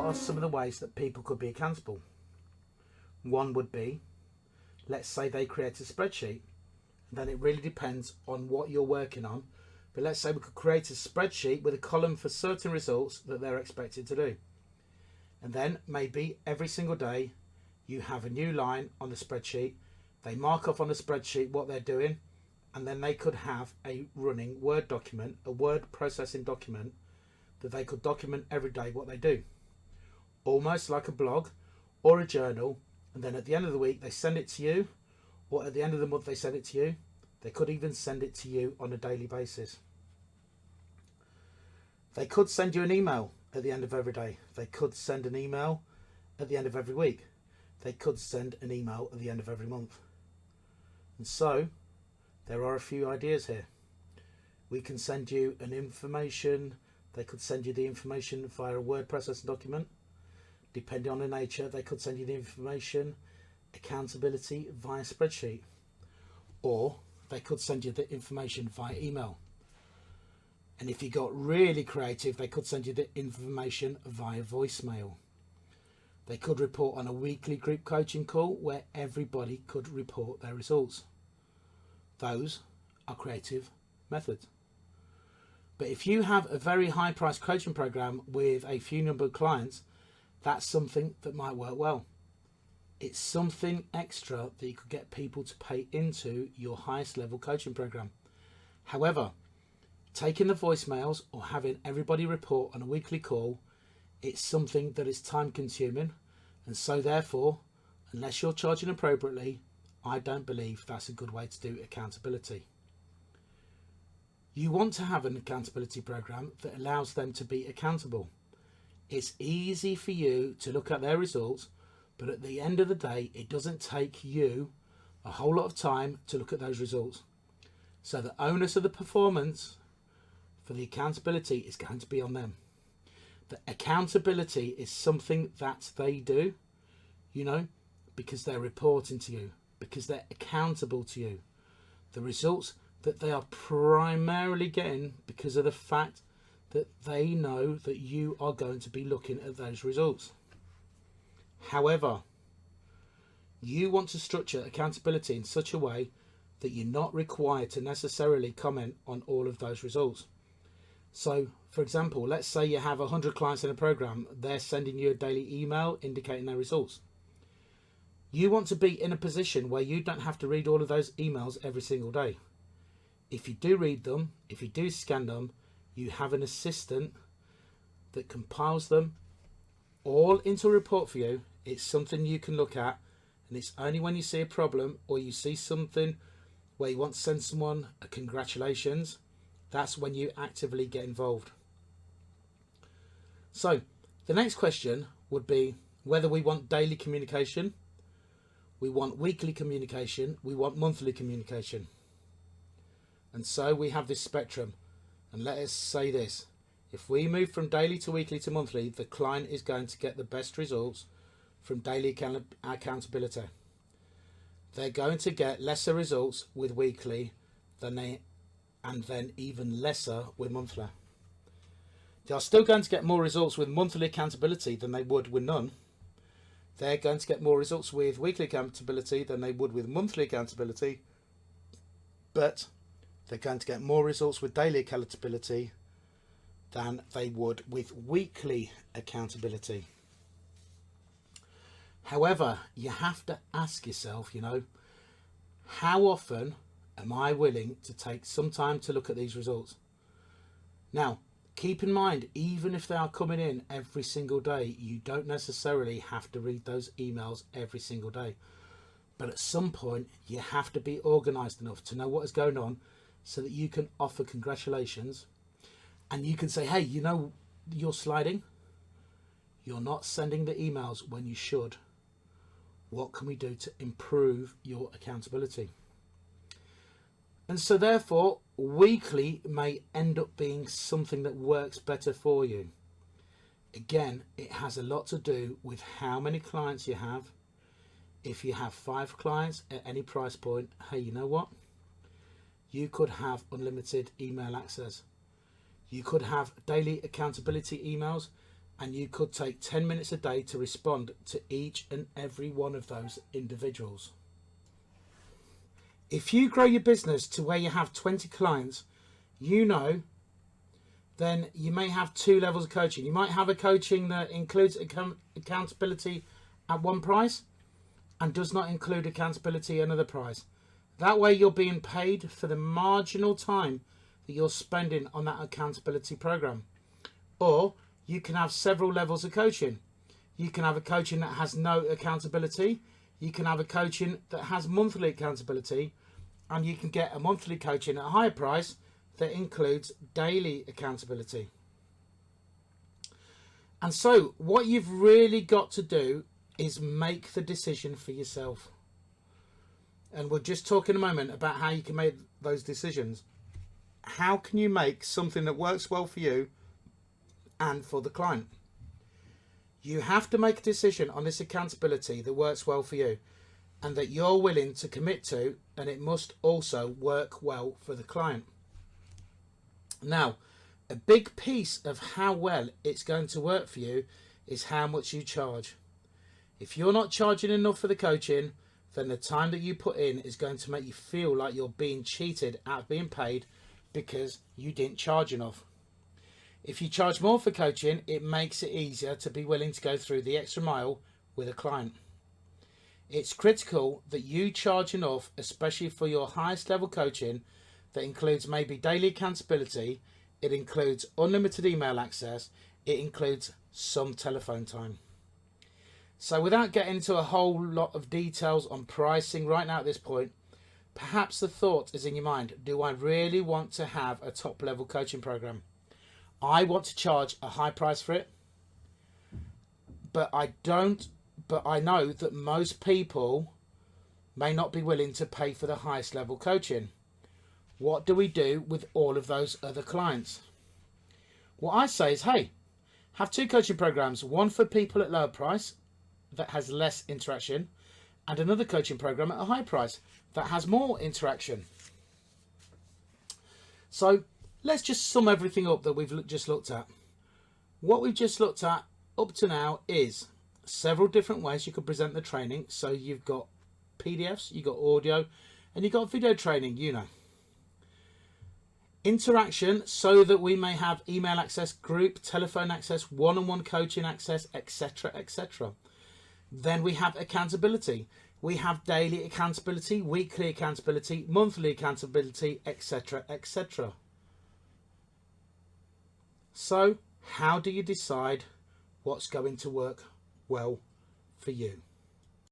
are some of the ways that people could be accountable? One would be, let's say they create a spreadsheet. Then it really depends on what you're working on. But let's say we could create a spreadsheet with a column for certain results that they're expected to do. And then maybe every single day you have a new line on the spreadsheet. They mark off on the spreadsheet what they're doing, and then they could have a running Word document, a word processing document that they could document every day what they do. Almost like a blog or a journal, and then at the end of the week they send it to you, or at the end of the month they send it to you. They could even send it to you on a daily basis. They could send you an email at the end of every day. They could send an email at the end of every week. They could send an email at the end of every month. And so there are a few ideas here. We can send you an information. They could send you the information via a word processing document. Depending on the nature, they could send you the information, accountability via spreadsheet, or they could send you the information via email. And if you got really creative, they could send you the information via voicemail. They could report on a weekly group coaching call where everybody could report their results. Those are creative methods. But if you have a very high price coaching program with a few number of clients, that's something that might work well. It's something extra that you could get people to pay into your highest level coaching program. However, taking the voicemails or having everybody report on a weekly call, it's something that is time consuming, and so therefore, unless you're charging appropriately, I don't believe that's a good way to do accountability. You want to have an accountability program that allows them to be accountable. It's easy for you to look at their results, but at the end of the day, it doesn't take you a whole lot of time to look at those results. So the onus of the performance for the accountability is going to be on them. The accountability is something that they do, because they're reporting to you, because they're accountable to you. The results that they are primarily getting because of the fact that they know that you are going to be looking at those results. However, you want to structure accountability in such a way that you're not required to necessarily comment on all of those results. So, for example, let's say you have 100 clients in a program. They're sending you a daily email indicating their results. You want to be in a position where you don't have to read all of those emails every single day. If you do read them, if you do scan them, you have an assistant that compiles them all into a report for you. It's something you can look at, and it's only when you see a problem or you see something where you want to send someone a congratulations, that's when you actively get involved. So the next question would be whether we want daily communication, we want weekly communication, we want monthly communication. And so we have this spectrum. And let us say this: if we move from daily to weekly to monthly, the client is going to get the best results from daily accountability. They're going to get lesser results with weekly and then even lesser with monthly. They are still going to get more results with monthly accountability than they would with none. They're going to get more results with weekly accountability than they would with monthly accountability, but they're going to get more results with daily accountability than they would with weekly accountability. However, you have to ask yourself, how often am I willing to take some time to look at these results? Now, keep in mind, even if they are coming in every single day, you don't necessarily have to read those emails every single day. But at some point, you have to be organised enough to know what is going on so that you can offer congratulations. And you can say, hey, you're sliding. You're not sending the emails when you should. What can we do to improve your accountability? And so therefore, weekly may end up being something that works better for you. Again, it has a lot to do with how many clients you have. If you have 5 clients at any price point, hey, you know what? You could have unlimited email access. You could have daily accountability emails and you could take 10 minutes a day to respond to each and every one of those individuals. If you grow your business to where you have 20 clients, then you may have 2 levels of coaching. You might have a coaching that includes accountability at one price and does not include accountability at another price. That way you're being paid for the marginal time that you're spending on that accountability program. Or you can have several levels of coaching. You can have a coaching that has no accountability. You can have a coaching that has monthly accountability, and you can get a monthly coaching at a higher price that includes daily accountability. And so what you've really got to do is make the decision for yourself. And we'll just talk in a moment about how you can make those decisions. How can you make something that works well for you and for the client? You have to make a decision on this accountability that works well for you and that you're willing to commit to, and it must also work well for the client. Now, a big piece of how well it's going to work for you is how much you charge. If you're not charging enough for the coaching, then the time that you put in is going to make you feel like you're being cheated out of being paid because you didn't charge enough. If you charge more for coaching, it makes it easier to be willing to go through the extra mile with a client. It's critical that you charge enough, especially for your highest level coaching that includes maybe daily accountability, it includes unlimited email access, it includes some telephone time. So without getting into a whole lot of details on pricing right now at this point, perhaps the thought is in your mind, do I really want to have a top level coaching program? I want to charge a high price for it, but I know that most people may not be willing to pay for the highest level coaching. What do we do with all of those other clients? What I say is, hey, have 2 coaching programs, one for people at lower price that has less interaction, and another coaching program at a high price that has more interaction. So let's just sum everything up that we've just looked at. What we've just looked at up to now is several different ways you could present the training. So you've got PDFs, you've got audio, and you've got video training, Interaction, so that we may have email access, group, telephone access, one-on-one coaching access, etc., etc. Then we have accountability. We have daily accountability, weekly accountability, monthly accountability, etc., etc. So, how do you decide what's going to work well for you?